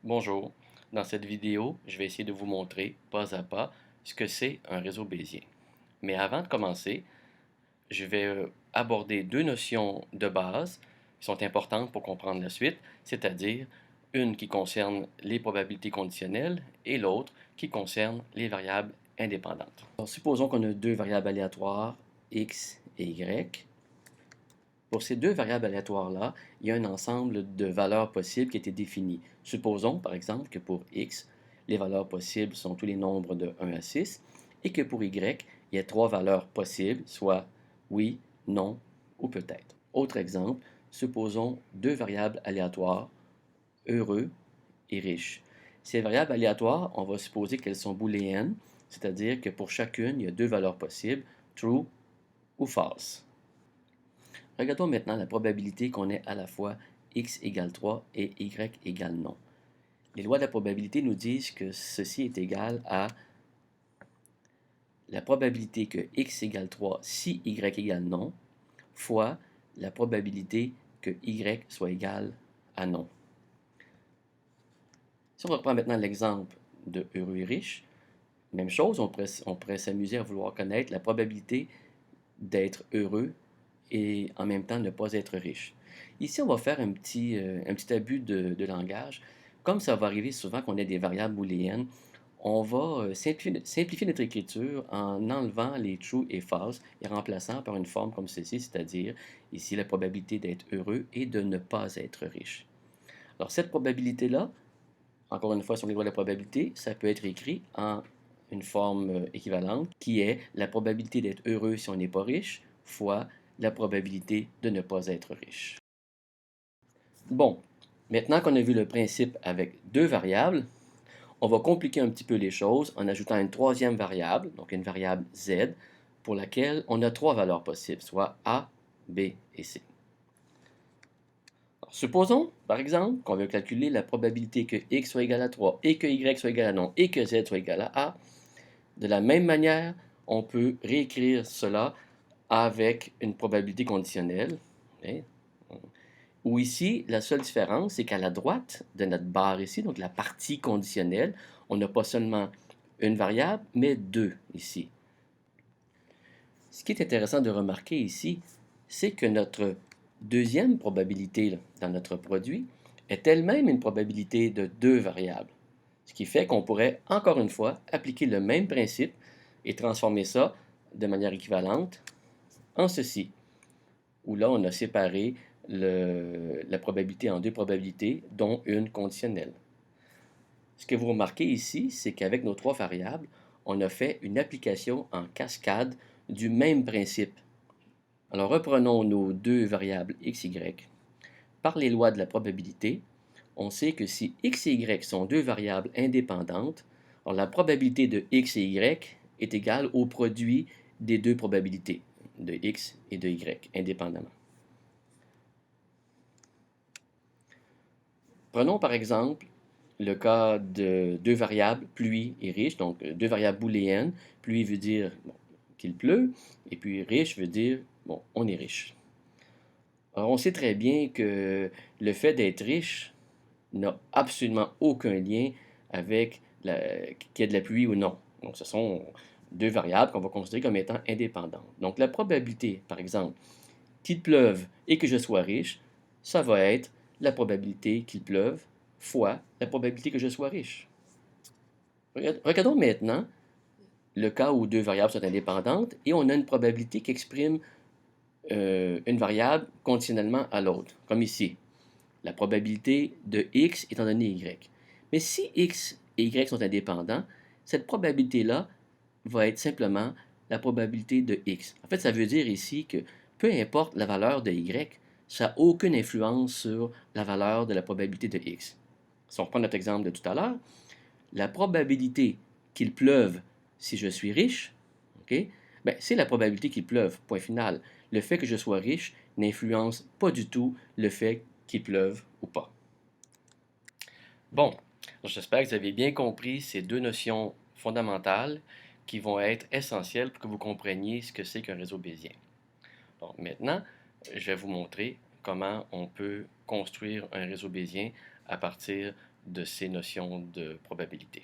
Bonjour, dans cette vidéo, je vais essayer de vous montrer pas à pas ce que c'est un réseau bayésien. Mais avant de commencer, je vais aborder deux notions de base qui sont importantes pour comprendre la suite, c'est-à-dire une qui concerne les probabilités conditionnelles et l'autre qui concerne les variables indépendantes. Alors, supposons qu'on a deux variables aléatoires, x et y. Pour ces deux variables aléatoires-là, il y a un ensemble de valeurs possibles qui a été défini. Supposons, par exemple, que pour x, les valeurs possibles sont tous les nombres de 1 à 6 et que pour y, il y a trois valeurs possibles, soit oui, non ou peut-être. Autre exemple, supposons deux variables aléatoires, heureux et riche. Ces variables aléatoires, on va supposer qu'elles sont booléennes, c'est-à-dire que pour chacune, il y a deux valeurs possibles, true ou false. Regardons maintenant la probabilité qu'on ait à la fois x égale 3 et y égale non. Les lois de la probabilité nous disent que ceci est égal à la probabilité que x égale 3 si y égale non, fois la probabilité que y soit égal à non. Si on reprend maintenant l'exemple de heureux et riche, même chose, on pourrait s'amuser à vouloir connaître la probabilité d'être heureux et en même temps ne pas être riche. Ici, on va faire un petit abus de langage. Comme ça va arriver souvent qu'on ait des variables booléennes, on va simplifier notre écriture en enlevant les true et false et remplaçant par une forme comme ceci, c'est-à-dire ici la probabilité d'être heureux et de ne pas être riche. Alors cette probabilité-là, encore une fois sur les lois de la probabilité, ça peut être écrit en une forme équivalente qui est la probabilité d'être heureux si on n'est pas riche fois la probabilité de ne pas être riche. Bon, maintenant qu'on a vu le principe avec deux variables, on va compliquer un petit peu les choses en ajoutant une troisième variable, donc une variable z, pour laquelle on a trois valeurs possibles, soit a, b et c. Alors, supposons, par exemple, qu'on veut calculer la probabilité que x soit égal à 3 et que y soit égal à non et que z soit égal à a. De la même manière, on peut réécrire cela avec une probabilité conditionnelle. Okay? Où ici, la seule différence, c'est qu'à la droite de notre barre ici, donc la partie conditionnelle, on n'a pas seulement une variable, mais deux ici. Ce qui est intéressant de remarquer ici, c'est que notre deuxième probabilité là, dans notre produit est elle-même une probabilité de deux variables. Ce qui fait qu'on pourrait, encore une fois, appliquer le même principe et transformer ça de manière équivalente en ceci, où là, on a séparé la probabilité en deux probabilités, dont une conditionnelle. Ce que vous remarquez ici, c'est qu'avec nos trois variables, on a fait une application en cascade du même principe. Alors reprenons nos deux variables x, y. Par les lois de la probabilité, on sait que si x et y sont deux variables indépendantes, alors la probabilité de x et y est égale au produit des deux probabilités, de x et de y, indépendamment. Prenons par exemple le cas de deux variables, pluie et riche, donc deux variables booléennes. Pluie veut dire bon, qu'il pleut, et puis riche veut dire, bon, on est riche. Alors on sait très bien que le fait d'être riche n'a absolument aucun lien avec qu'il y ait de la pluie ou non. Donc ce sont deux variables qu'on va considérer comme étant indépendantes. Donc la probabilité, par exemple, qu'il pleuve et que je sois riche, ça va être la probabilité qu'il pleuve fois la probabilité que je sois riche. Regardons maintenant le cas où deux variables sont indépendantes et on a une probabilité qui exprime une variable conditionnellement à l'autre, comme ici. La probabilité de x étant donné y. Mais si x et y sont indépendants, cette probabilité-là va être simplement la probabilité de x. En fait, ça veut dire ici que peu importe la valeur de y, ça n'a aucune influence sur la valeur de la probabilité de x. Si on reprend notre exemple de tout à l'heure, la probabilité qu'il pleuve si je suis riche, okay, ben, c'est la probabilité qu'il pleuve, point final. Le fait que je sois riche n'influence pas du tout le fait qu'il pleuve ou pas. Bon, j'espère que vous avez bien compris ces deux notions fondamentales qui vont être essentielles pour que vous compreniez ce que c'est qu'un réseau bayésien. Bon, maintenant, je vais vous montrer comment on peut construire un réseau bayésien à partir de ces notions de probabilité.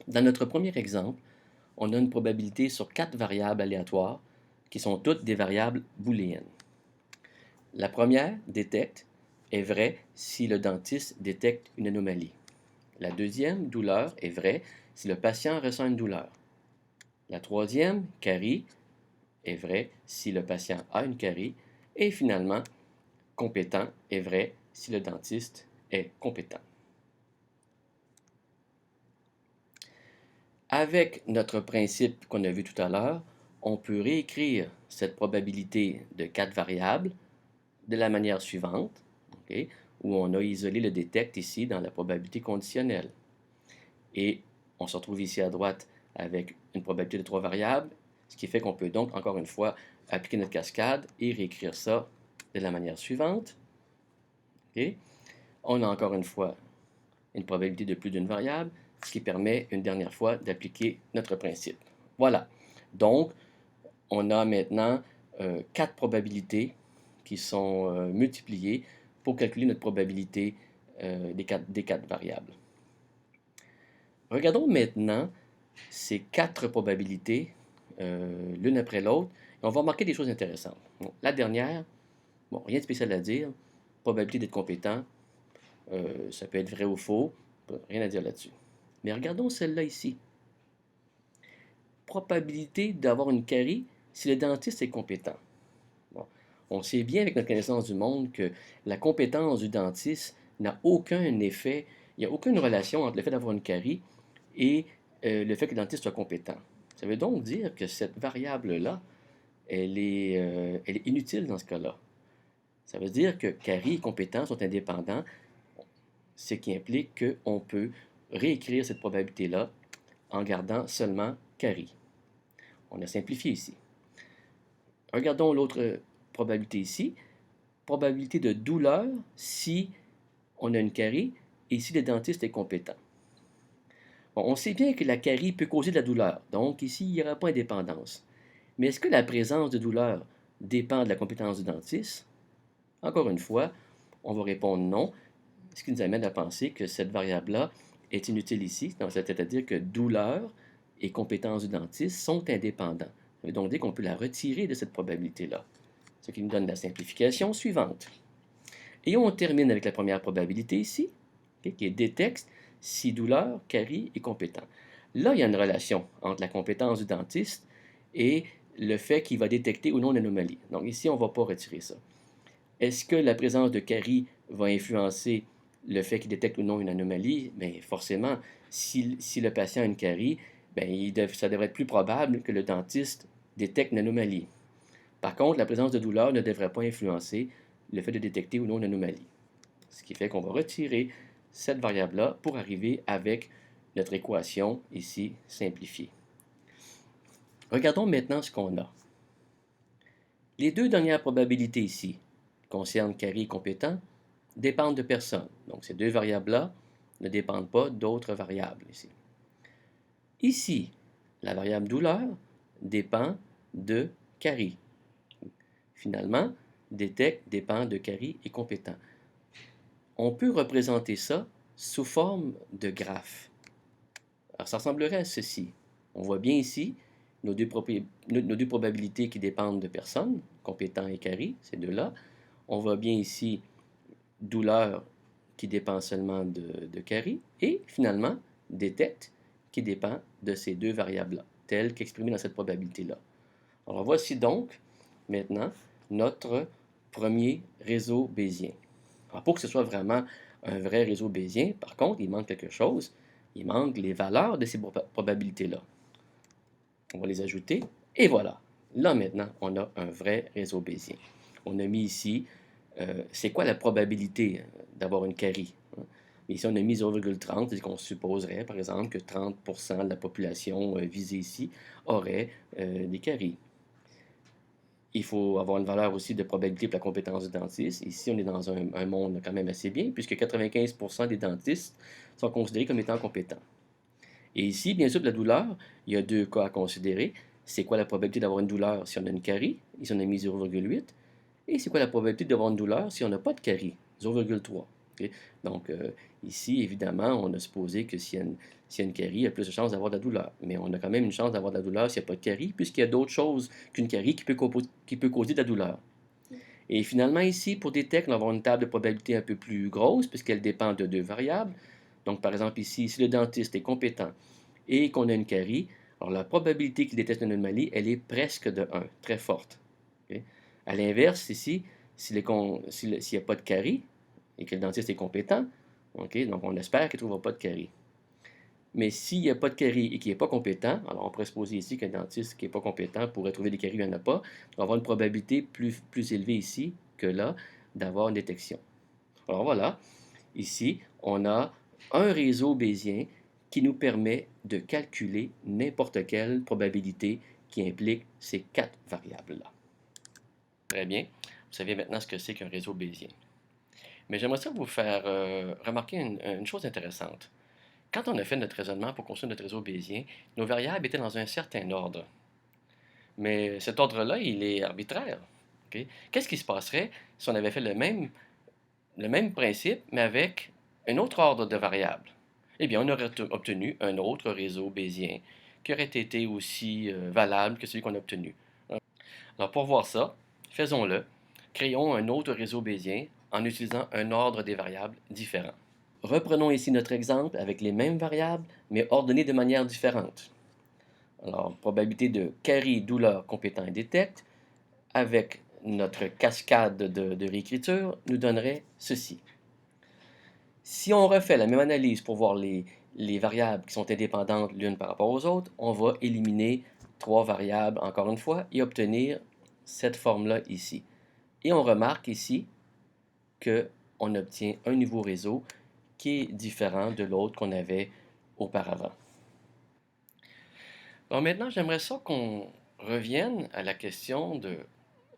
Dans notre premier exemple, on a une probabilité sur 4 variables aléatoires qui sont toutes des variables booléennes. La première, détecte, est vraie si le dentiste détecte une anomalie. La deuxième, douleur, est vraie si le patient ressent une douleur. La troisième, carie, est vraie si le patient a une carie. Et finalement, compétent est vrai si le dentiste est compétent. Avec notre principe qu'on a vu tout à l'heure, on peut réécrire cette probabilité de 4 variables de la manière suivante, okay, où on a isolé le détecte ici dans la probabilité conditionnelle. Et on se retrouve ici à droite avec une probabilité de 3 variables, ce qui fait qu'on peut donc, encore une fois, appliquer notre cascade et réécrire ça de la manière suivante. Okay. On a encore une fois une probabilité de plus d'une variable, ce qui permet une dernière fois d'appliquer notre principe. Voilà. Donc, on a maintenant 4 probabilités qui sont multipliées pour calculer notre probabilité des 4 variables. Regardons maintenant ces 4 probabilités l'une après l'autre et on va remarquer des choses intéressantes. Bon, la dernière, bon, rien de spécial à dire, probabilité d'être compétent, ça peut être vrai ou faux, rien à dire là-dessus. Mais regardons celle-là ici. Probabilité d'avoir une carie si le dentiste est compétent. Bon. On sait bien avec notre connaissance du monde que la compétence du dentiste n'a aucun effet, il n'y a aucune relation entre le fait d'avoir une carie et le fait que le dentiste soit compétent. Ça veut donc dire que cette variable-là, elle est inutile dans ce cas-là. Ça veut dire que carie et compétent sont indépendants, ce qui implique qu'on peut réécrire cette probabilité-là en gardant seulement carie. On a simplifié ici. Regardons l'autre probabilité ici. Probabilité de douleur si on a une carie et si le dentiste est compétent. Bon, on sait bien que la carie peut causer de la douleur, donc ici, il n'y aura pas d'indépendance. Mais est-ce que la présence de douleur dépend de la compétence du dentiste? Encore une fois, on va répondre non, ce qui nous amène à penser que cette variable-là est inutile ici, c'est-à-dire que douleur et compétence du dentiste sont indépendants. Ça veut donc dire qu'on peut la retirer de cette probabilité-là, ce qui nous donne la simplification suivante. Et on termine avec la première probabilité ici, okay, qui est détecte si douleur, carie et compétent. Là, il y a une relation entre la compétence du dentiste et le fait qu'il va détecter ou non une anomalie. Donc ici, on ne va pas retirer ça. Est-ce que la présence de carie va influencer le fait qu'il détecte ou non une anomalie? Bien, forcément, si le patient a une carie, bien, ça devrait être plus probable que le dentiste détecte une anomalie. Par contre, la présence de douleur ne devrait pas influencer le fait de détecter ou non une anomalie. Ce qui fait qu'on va retirer cette variable-là pour arriver avec notre équation ici simplifiée. Regardons maintenant ce qu'on a. Les deux dernières probabilités ici concernent carie et compétent dépendent de personne. Donc ces deux variables-là ne dépendent pas d'autres variables ici. Ici, la variable douleur dépend de carie. Finalement, détecte dépend de carie et compétent. On peut représenter ça sous forme de graphe. Alors ça ressemblerait à ceci. On voit bien ici nos deux probabilités qui dépendent de personnes, compétent et carie, ces deux-là. On voit bien ici douleur qui dépend seulement de carie, et finalement, détecte qui dépend de ces deux variables-là, telles qu'exprimées dans cette probabilité-là. Alors voici donc maintenant notre premier réseau bayésien. Alors pour que ce soit vraiment un vrai réseau bayésien, par contre, il manque quelque chose. Il manque les valeurs de ces probabilités-là. On va les ajouter, et voilà. Là maintenant, on a un vrai réseau bayésien. On a mis ici c'est quoi la probabilité d'avoir une carie? Ici, on a mis 0,30, c'est qu'on supposerait, par exemple, que 30% de la population visée ici aurait des caries. Il faut avoir une valeur aussi de probabilité pour la compétence du dentiste. Ici, on est dans un monde quand même assez bien, puisque 95% des dentistes sont considérés comme étant compétents. Et ici, bien sûr, pour la douleur, il y a deux cas à considérer. C'est quoi la probabilité d'avoir une douleur si on a une carie? Ici, on a mis 0,8. Et c'est quoi la probabilité d'avoir une douleur si on n'a pas de carie? 0,3. OK? Donc, ici, évidemment, on a supposé que s'il y a une carie, il y a plus de chances d'avoir de la douleur. Mais on a quand même une chance d'avoir de la douleur s'il n'y a pas de carie, puisqu'il y a d'autres choses qu'une carie qui peut causer de la douleur. Et finalement, ici, pour des techs, on va avoir une table de probabilité un peu plus grosse, puisqu'elle dépend de deux variables. Donc, par exemple, ici, si le dentiste est compétent et qu'on a une carie, alors la probabilité qu'il détecte une anomalie, elle est presque de 1, très forte. OK? À l'inverse, ici, s'il n'y a pas de carie et que le dentiste est compétent, OK, donc on espère qu'il ne trouvera pas de carie. Mais s'il n'y a pas de carie et qu'il n'est pas compétent, alors on pourrait supposer ici qu'un dentiste qui n'est pas compétent pourrait trouver des caries, il n'y en a pas, on va avoir une probabilité plus élevée ici que là d'avoir une détection. Alors voilà, ici, on a un réseau bayésien qui nous permet de calculer n'importe quelle probabilité qui implique ces quatre variables-là. Très bien, vous savez maintenant ce que c'est qu'un réseau bayésien. Mais j'aimerais ça vous faire remarquer une chose intéressante. Quand on a fait notre raisonnement pour construire notre réseau bayésien, nos variables étaient dans un certain ordre. Mais cet ordre-là, il est arbitraire. OK? Qu'est-ce qui se passerait si on avait fait le même principe, mais avec un autre ordre de variables? Eh bien, on aurait obtenu un autre réseau bayésien qui aurait été aussi valable que celui qu'on a obtenu. Alors, pour voir ça, faisons-le. Créons un autre réseau bayésien en utilisant un ordre des variables différent. Reprenons ici notre exemple avec les mêmes variables, mais ordonnées de manière différente. Alors, probabilité de carie, douleur, compétent et détecte, avec notre cascade de réécriture, nous donnerait ceci. Si on refait la même analyse pour voir les variables qui sont indépendantes l'une par rapport aux autres, on va éliminer trois variables encore une fois et obtenir cette forme-là ici. Et on remarque ici qu'on obtient un nouveau réseau qui est différent de l'autre qu'on avait auparavant. Alors maintenant, j'aimerais ça qu'on revienne à la question de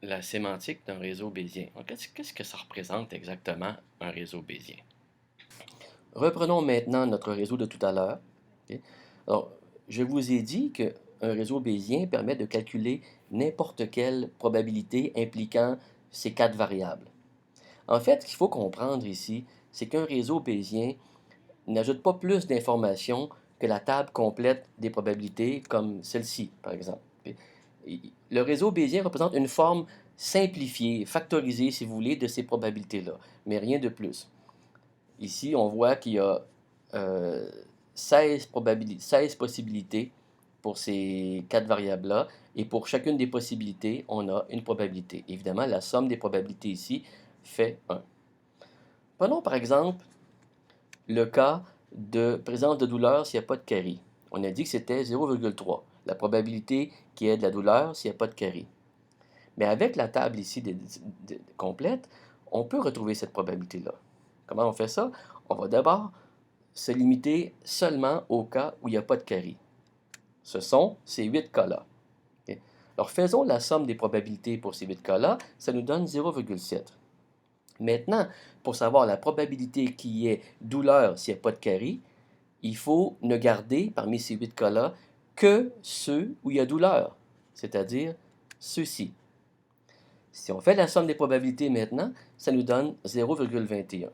la sémantique d'un réseau bayésien. Qu'est-ce que ça représente exactement un réseau bayésien? Reprenons maintenant notre réseau de tout à l'heure. OK? Alors, je vous ai dit qu'un réseau bayésien permet de calculer n'importe quelle probabilité impliquant ces quatre variables. En fait, ce qu'il faut comprendre ici, c'est qu'un réseau bayésien n'ajoute pas plus d'informations que la table complète des probabilités, comme celle-ci, par exemple. Le réseau bayésien représente une forme simplifiée, factorisée, si vous voulez, de ces probabilités-là, mais rien de plus. Ici, on voit qu'il y a 16 possibilités pour ces quatre variables-là, et pour chacune des possibilités, on a une probabilité. Évidemment, la somme des probabilités ici fait 1. Prenons par exemple le cas de présence de douleur s'il n'y a pas de carie. On a dit que c'était 0,3, la probabilité qu'il y ait de la douleur s'il n'y a pas de carie. Mais avec la table ici complète, on peut retrouver cette probabilité-là. Comment on fait ça? On va d'abord se limiter seulement au cas où il n'y a pas de carie. Ce sont ces 8 cas-là. Okay? Alors faisons la somme des probabilités pour ces 8 cas-là, ça nous donne 0,7. Maintenant, pour savoir la probabilité qu'il y ait douleur s'il n'y a pas de carie, il faut ne garder parmi ces 8 cas-là que ceux où il y a douleur, c'est-à-dire ceux-ci. Si on fait la somme des probabilités maintenant, ça nous donne 0,21.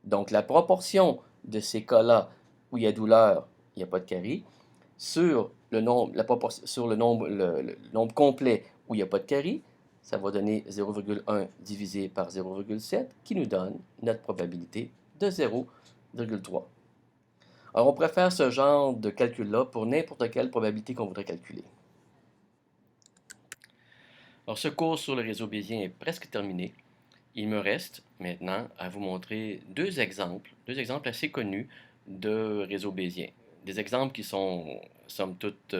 Donc la proportion de ces cas-là où il y a douleur, il n'y a pas de carie, sur le nombre, le nombre complet où il n'y a pas de carie, ça va donner 0,1 divisé par 0,7 qui nous donne notre probabilité de 0,3. Alors, on pourrait faire ce genre de calcul-là pour n'importe quelle probabilité qu'on voudrait calculer. Alors, ce cours sur le réseau bayésien est presque terminé. Il me reste maintenant à vous montrer deux exemples assez connus de réseaux bayésiens. Des exemples qui sont, somme toute,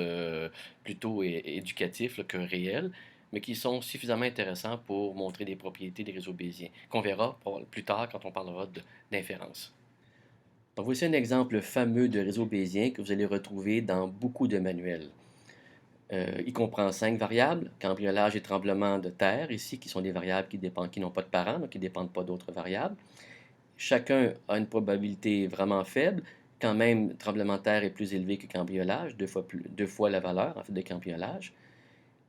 plutôt éducatifs là, que réels, mais qui sont suffisamment intéressants pour montrer des propriétés des réseaux bayésiens, qu'on verra plus tard quand on parlera d'inférence. Donc, voici un exemple fameux de réseau bayésien que vous allez retrouver dans beaucoup de manuels. Il comprend 5 variables, cambriolage et tremblement de terre, ici, qui sont des variables qui n'ont pas de parents, donc qui ne dépendent pas d'autres variables. Chacun a une probabilité vraiment faible, quand même tremblement de terre est plus élevé que cambriolage, deux fois la valeur en fait, de cambriolage.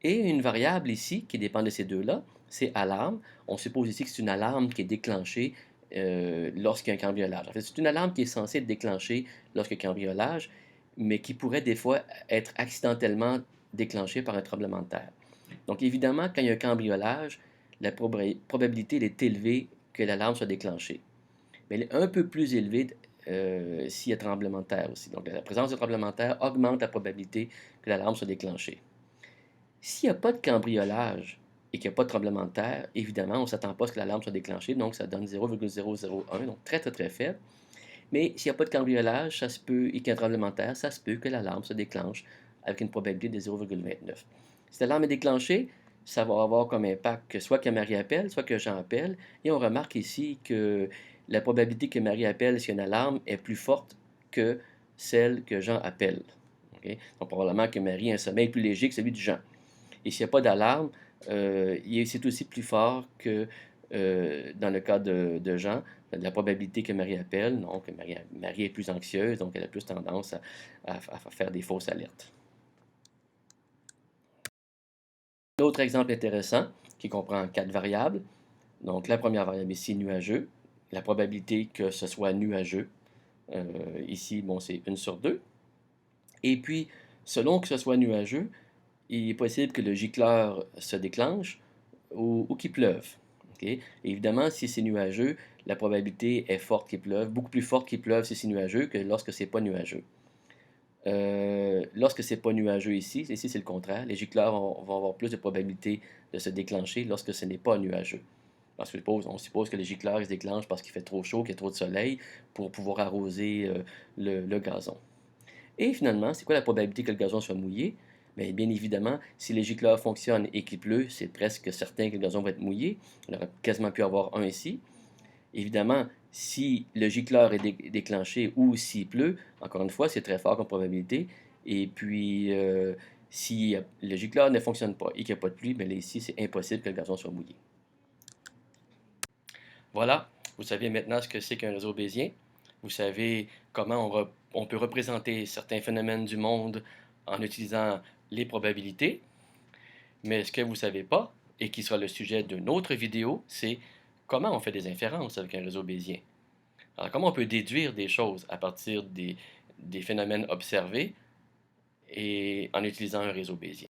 Et une variable ici, qui dépend de ces deux-là, c'est alarme. On suppose ici que c'est une alarme qui est déclenchée lorsqu'il y a un cambriolage. En fait, c'est une alarme qui est censée être déclenchée lorsqu'il y a un cambriolage, mais qui pourrait des fois être accidentellement déclenchée par un tremblement de terre. Donc évidemment, quand il y a un cambriolage, la probabilité elle est élevée que l'alarme soit déclenchée. Mais elle est un peu plus élevée s'il y a tremblement de terre aussi. Donc la présence de tremblement de terre augmente la probabilité que l'alarme soit déclenchée. S'il n'y a pas de cambriolage et qu'il n'y a pas de tremblement de terre, évidemment, on ne s'attend pas à ce que l'alarme soit déclenchée, donc ça donne 0,001, donc très très très faible. Mais s'il n'y a pas de cambriolage, ça se peut, et qu'il y a un tremblement de terre, ça se peut que l'alarme se déclenche avec une probabilité de 0,29. Si l'alarme est déclenchée, ça va avoir comme impact que soit que Marie appelle, soit que Jean appelle, et on remarque ici que la probabilité que Marie appelle s'il y a une alarme est plus forte que celle que Jean appelle. Okay? Donc probablement que Marie a un sommeil plus léger que celui de Jean. Et s'il n'y a pas d'alarme, c'est aussi plus fort que dans le cas de Jean, la probabilité que Marie appelle. Donc, Marie est plus anxieuse, donc elle a plus tendance à faire des fausses alertes. L'autre exemple intéressant, qui comprend 4 variables. Donc, la première variable ici, nuageux. La probabilité que ce soit nuageux, ici, bon, c'est 1 sur 2. Et puis, selon que ce soit nuageux, il est possible que le gicleur se déclenche ou qu'il pleuve. Okay? Évidemment, si c'est nuageux, la probabilité est forte qu'il pleuve, beaucoup plus forte qu'il pleuve si c'est nuageux que lorsque c'est pas nuageux. Lorsque c'est pas nuageux ici c'est le contraire. Les gicleurs vont avoir plus de probabilité de se déclencher lorsque ce n'est pas nuageux. Parce que on suppose que les gicleurs se déclenchent parce qu'il fait trop chaud, qu'il y a trop de soleil pour pouvoir arroser le gazon. Et finalement, c'est quoi la probabilité que le gazon soit mouillé? Bien évidemment, si les gicleurs fonctionnent et qu'il pleut, c'est presque certain que le gazon va être mouillé. On aurait quasiment pu avoir un ici. Évidemment, si le gicleur est déclenché ou s'il pleut, encore une fois, c'est très fort comme probabilité. Et puis, si le gicleur ne fonctionne pas et qu'il n'y a pas de pluie, bien là, ici, c'est impossible que le gazon soit mouillé. Voilà, vous savez maintenant ce que c'est qu'un réseau bayésien. Vous savez comment on peut représenter certains phénomènes du monde en utilisant les probabilités. Mais ce que vous ne savez pas, et qui sera le sujet d'une autre vidéo, c'est comment on fait des inférences avec un réseau bayésien. Alors, comment on peut déduire des choses à partir des phénomènes observés et en utilisant un réseau bayésien.